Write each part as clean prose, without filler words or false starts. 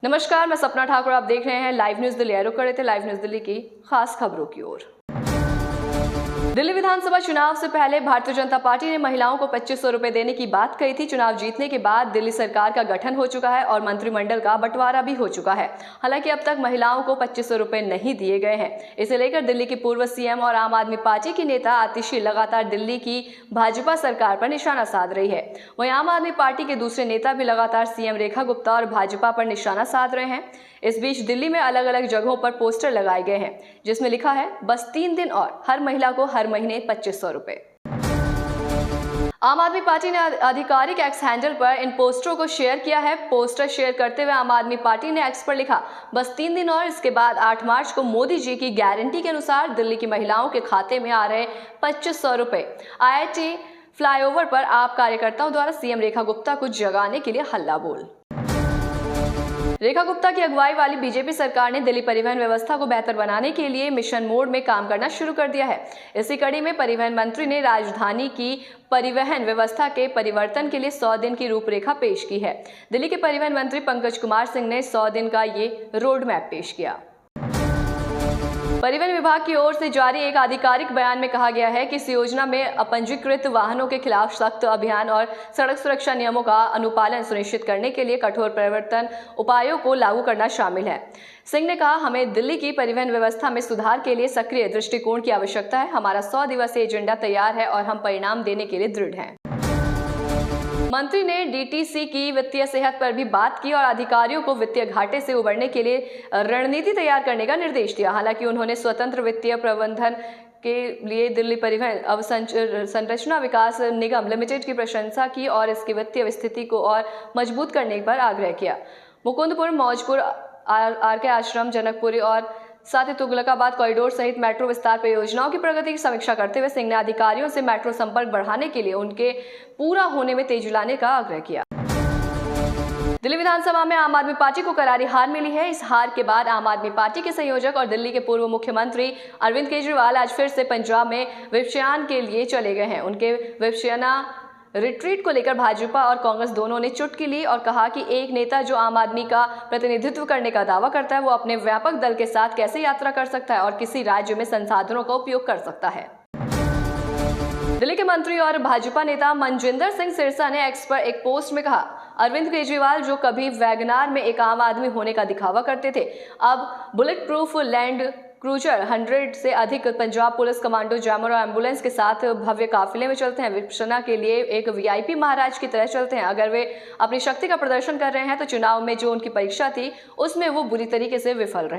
नमस्कार, मैं सपना ठाकुर। आप देख रहे हैं लाइव न्यूज दिल्ली। रुक करे थे लाइव न्यूज दिल्ली की खास खबरों की ओर। दिल्ली विधानसभा चुनाव से पहले भारतीय जनता पार्टी ने महिलाओं को 2500 रुपए देने की बात कही थी। चुनाव जीतने के बाद दिल्ली सरकार का गठन हो चुका है और मंत्रिमंडल का बंटवारा भी हो चुका है। हालांकि अब तक महिलाओं को 2500 रुपए नहीं दिए गए हैं। इसे लेकर दिल्ली की पूर्व सीएम और आम आदमी पार्टी की नेता आतिशी लगातार दिल्ली की भाजपा सरकार पर निशाना साध रही है। वहीं आम आदमी पार्टी के दूसरे नेता भी लगातार सीएम रेखा गुप्ता और भाजपा पर निशाना साध रहे हैं। इस बीच दिल्ली में अलग अलग जगहों पर पोस्टर लगाए गए हैं जिसमें लिखा है बस 3 दिन और हर महिला को हर महीने 2500 रुपए। आम आदमी पार्टी ने आधिकारिक एक्स हैंडल पर इन पोस्टरों को शेयर किया है। पोस्टर शेयर करते हुए आम आदमी पार्टी ने एक्स पर लिखा बस 3 दिन और इसके बाद 8 मार्च को मोदी जी की गारंटी के अनुसार दिल्ली की महिलाओं के खाते में आ रहे 2500 रुपए। IIT फ्लाईओवर पर आप कार्यकर्ताओं द्वारा सीएम रेखा गुप्ता को जगाने के लिए हल्ला बोल। रेखा गुप्ता की अगुवाई वाली बीजेपी सरकार ने दिल्ली परिवहन व्यवस्था को बेहतर बनाने के लिए मिशन मोड में काम करना शुरू कर दिया है। इसी कड़ी में परिवहन मंत्री ने राजधानी की परिवहन व्यवस्था के परिवर्तन के लिए 100 दिन की रूपरेखा पेश की है। दिल्ली के परिवहन मंत्री पंकज कुमार सिंह ने 100 दिन का ये रोड मैप पेश किया। परिवहन विभाग की ओर से जारी एक आधिकारिक बयान में कहा गया है कि इस योजना में अपंजीकृत वाहनों के खिलाफ सख्त अभियान और सड़क सुरक्षा नियमों का अनुपालन सुनिश्चित करने के लिए कठोर परिवर्तन उपायों को लागू करना शामिल है। सिंह ने कहा, हमें दिल्ली की परिवहन व्यवस्था में सुधार के लिए सक्रिय दृष्टिकोण की आवश्यकता है। हमारा 100 दिवसीय एजेंडा तैयार है और हम परिणाम देने के लिए दृढ़ हैं। मंत्री ने डीटीसी की वित्तीय सेहत पर भी बात की और अधिकारियों को वित्तीय घाटे से उबरने के लिए रणनीति तैयार करने का निर्देश दिया। हालांकि उन्होंने स्वतंत्र वित्तीय प्रबंधन के लिए दिल्ली परिवहन अवसंरचना विकास निगम लिमिटेड की प्रशंसा की और इसकी वित्तीय स्थिति को और मजबूत करने पर आग्रह किया। मुकुंदपुर, मौजपुर, आरके आश्रम, जनकपुरी और साथ ही तुगलकाबाद कॉरिडोर सहित मेट्रो विस्तार परियोजनाओं की प्रगति की समीक्षा करते हुए सिंह ने अधिकारियों से मेट्रो संपर्क बढ़ाने के लिए उनके पूरा होने में तेजी लाने का आग्रह किया। दिल्ली विधानसभा में आम आदमी पार्टी को करारी हार मिली है। इस हार के बाद आम आदमी पार्टी के संयोजक और दिल्ली के पूर्व मुख्यमंत्री अरविंद केजरीवाल आज फिर से पंजाब में विपश्यना के लिए चले गए हैं। उनके विपश्यना रिट्रीट को लेकर भाजपा और कांग्रेस दोनों ने चुटकी ली और कहा कि एक नेता जो आम आदमी का प्रतिनिधित्व करने का दावा करता है वो अपने व्यापक दल के साथ कैसे यात्रा कर सकता है और किसी राज्य में संसाधनों का उपयोग कर सकता है। दिल्ली के मंत्री और भाजपा नेता मनजिंदर सिंह सिरसा ने एक्स पर एक पोस्ट में कहा, अरविंद केजरीवाल जो कभी वैगनार में एक आम आदमी होने का दिखावा करते थे, अब बुलेट प्रूफ लैंड क्रूजर 100 से अधिक पंजाब पुलिस कमांडो जैमर और एम्बुलेंस के साथ भव्य काफिले में चलते हैं। विपश्यना के लिए एक वीआईपी महाराज की तरह चलते हैं। अगर वे अपनी शक्ति का प्रदर्शन कर रहे हैं तो चुनाव में जो उनकी परीक्षा थी उसमें वो बुरी तरीके से विफल रहे।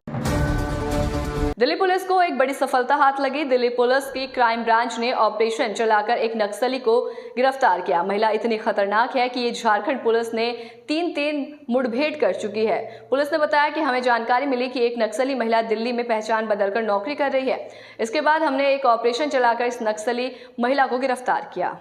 दिल्ली पुलिस को एक बड़ी सफलता हाथ लगी। दिल्ली पुलिस की क्राइम ब्रांच ने ऑपरेशन चलाकर एक नक्सली को गिरफ्तार किया। महिला इतनी खतरनाक है कि ये झारखंड पुलिस ने 3 मुठभेड़ कर चुकी है। पुलिस ने बताया कि हमें जानकारी मिली कि एक नक्सली महिला दिल्ली में पहचान बदलकर नौकरी कर रही है। इसके बाद हमने एक ऑपरेशन चलाकर इस नक्सली महिला को गिरफ्तार किया।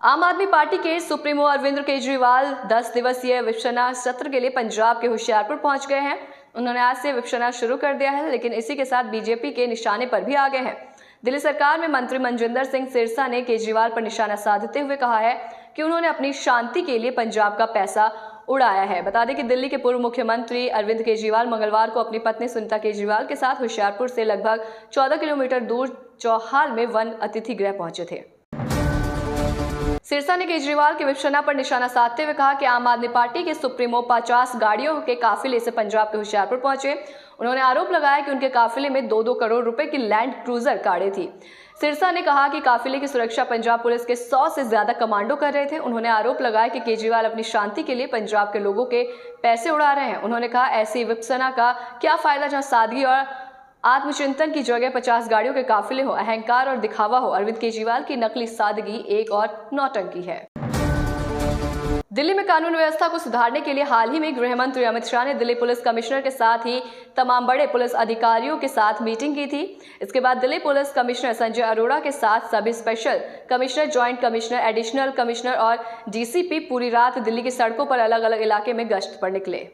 आम आदमी पार्टी के सुप्रीमो अरविंद केजरीवाल 10 दिवसीय विपश्यना सत्र के लिए पंजाब के होशियारपुर पहुंच गए हैं। उन्होंने आज से विपश्यना शुरू कर दिया है, लेकिन इसी के साथ बीजेपी के निशाने पर भी आ गए हैं। दिल्ली सरकार में मंत्री मनजिंदर सिंह सिरसा ने केजरीवाल पर निशाना साधते हुए कहा है कि उन्होंने अपनी शांति के लिए पंजाब का पैसा उड़ाया है। बता दें कि दिल्ली के पूर्व मुख्यमंत्री अरविंद केजरीवाल मंगलवार को अपनी पत्नी सुनीता केजरीवाल के साथ होशियारपुर से लगभग 14 किलोमीटर दूर चौहाल में वन अतिथि गृह पहुंचे थे। सिरसा ने केजरीवाल के विपश्यना पर निशाना साधते हुए कहा कि आम आदमी पार्टी के सुप्रीमो 50 गाड़ियों के काफिले से पंजाब के होशियारपुर पहुंचे। उन्होंने आरोप लगाया कि उनके काफिले में 2-2 करोड़ रुपए की लैंड क्रूजर कारें थी। सिरसा ने कहा कि काफिले की सुरक्षा पंजाब पुलिस के 100 से ज्यादा कमांडो कर रहे थे। उन्होंने आरोप लगाया कि केजरीवाल अपनी शांति के लिए पंजाब के लोगों के पैसे उड़ा रहे हैं। उन्होंने कहा, ऐसी विपश्यना का क्या फायदा जहां सादगी और आत्मचिंतन की जगह 50 गाड़ियों के काफिले हो, अहंकार और दिखावा हो। अरविंद केजरीवाल की नकली सादगी एक और नौटंकी है। दिल्ली में कानून व्यवस्था को सुधारने के लिए हाल ही में गृह मंत्री अमित शाह ने दिल्ली पुलिस कमिश्नर के साथ ही तमाम बड़े पुलिस अधिकारियों के साथ मीटिंग की थी। इसके बाद दिल्ली पुलिस कमिश्नर संजय अरोड़ा के साथ सभी special commissioner, joint commissioner, additional commissioner और डीसीपी पूरी रात दिल्ली की सड़कों पर अलग अलग इलाके में गश्त पर निकले।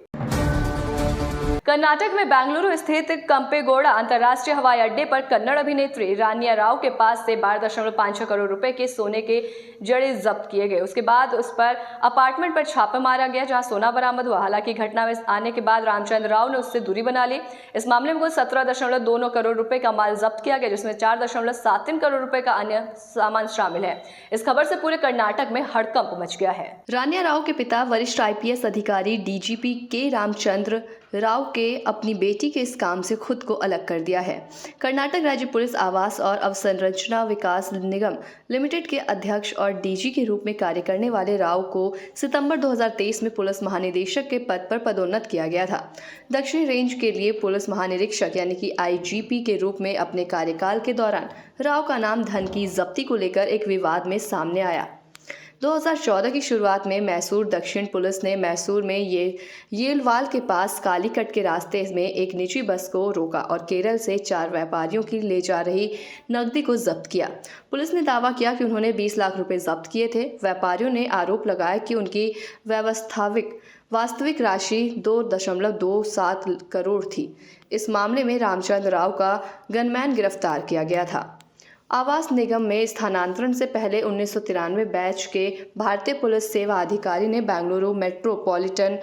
कर्नाटक में बेंगलुरु स्थित कंपेगौड़ा अंतर्राष्ट्रीय हवाई अड्डे पर कन्नड़ अभिनेत्री रानिया राव के पास से 12.5 करोड़ रुपए के सोने के जड़े जब्त किए गए। उसके बाद उस पर अपार्टमेंट पर छापा मारा गया, जहां सोना बरामद हुआ। हालांकि घटना में आने के बाद रामचंद्र राव ने उससे दूरी बना ली। इस मामले में कुल 17.29 करोड़ रुपए का माल जब्त किया गया, जिसमें 4.73 करोड़ रुपए का अन्य सामान शामिल है। इस खबर से पूरे कर्नाटक में हड़कंप मच गया है। रानिया राव के पिता वरिष्ठ IPS अधिकारी DGP के रामचंद्र राव के अपनी बेटी के इस काम से खुद को अलग कर दिया है। कर्नाटक राज्य पुलिस आवास और अवसंरचना विकास निगम लिमिटेड के अध्यक्ष और DG के रूप में कार्य करने वाले राव को सितंबर 2023 में पुलिस महानिदेशक के पद पर पदोन्नत किया गया था। दक्षिणी रेंज के लिए पुलिस महानिरीक्षक यानी कि IGP के रूप में अपने कार्यकाल के दौरान राव का नाम धन की जब्ती को लेकर एक विवाद में सामने आया। 2014 की शुरुआत में मैसूर दक्षिण पुलिस ने मैसूर में येलवाल के पास कालीकट के रास्ते में एक निजी बस को रोका और केरल से 4 व्यापारियों की ले जा रही नकदी को जब्त किया। पुलिस ने दावा किया कि उन्होंने 20 लाख रुपए जब्त किए थे। व्यापारियों ने आरोप लगाया कि उनकी वास्तविक राशि 2.27 करोड़ थी। इस मामले में रामचंद्र राव का गनमैन गिरफ्तार किया गया था। आवास निगम में स्थानांतरण से पहले 1993 बैच के भारतीय पुलिस सेवा अधिकारी ने बेंगलुरु मेट्रोपॉलिटन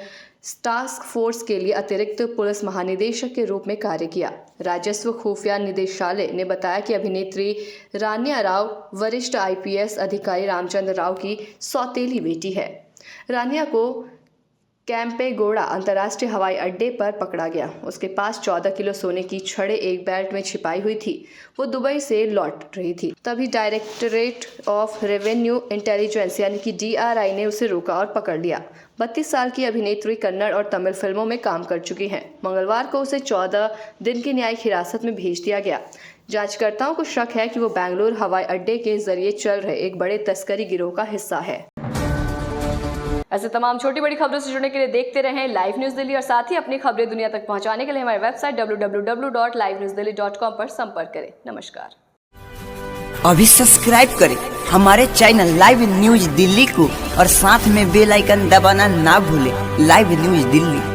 टास्क फोर्स के लिए अतिरिक्त पुलिस महानिदेशक के रूप में कार्य किया। राजस्व खुफिया निदेशालय ने बताया कि अभिनेत्री रानिया राव वरिष्ठ IPS अधिकारी रामचंद्र राव की सौतेली बेटी है। रानिया को कैंपेगौड़ा अंतर्राष्ट्रीय हवाई अड्डे पर पकड़ा गया। उसके पास 14 किलो सोने की छड़ें एक बेल्ट में छिपाई हुई थी। वो दुबई से लौट रही थी। तभी डायरेक्टरेट ऑफ रेवेन्यू इंटेलिजेंस यानी कि DRI ने उसे रोका और पकड़ लिया। 32 साल की अभिनेत्री कन्नड़ और तमिल फिल्मों में काम कर चुकी हैं। मंगलवार को उसे 14 दिन की न्यायिक हिरासत में भेज दिया गया। जांचकर्ताओं को शक है कि वो बेंगलुरु हवाई अड्डे के जरिए चल रहे एक बड़े तस्करी गिरोह का हिस्सा है। ऐसे तमाम छोटी बड़ी खबरों से जुड़ने के लिए देखते रहें लाइव न्यूज़ दिल्ली और साथ ही अपनी खबरें दुनिया तक पहुंचाने के लिए हमारी वेबसाइट www.livenewsdelhi.com पर संपर्क करें। नमस्कार। अभी सब्सक्राइब करें हमारे चैनल लाइव न्यूज़ दिल्ली को और साथ में बेल आइकन दबाना ना भूलें। Live news Delhi.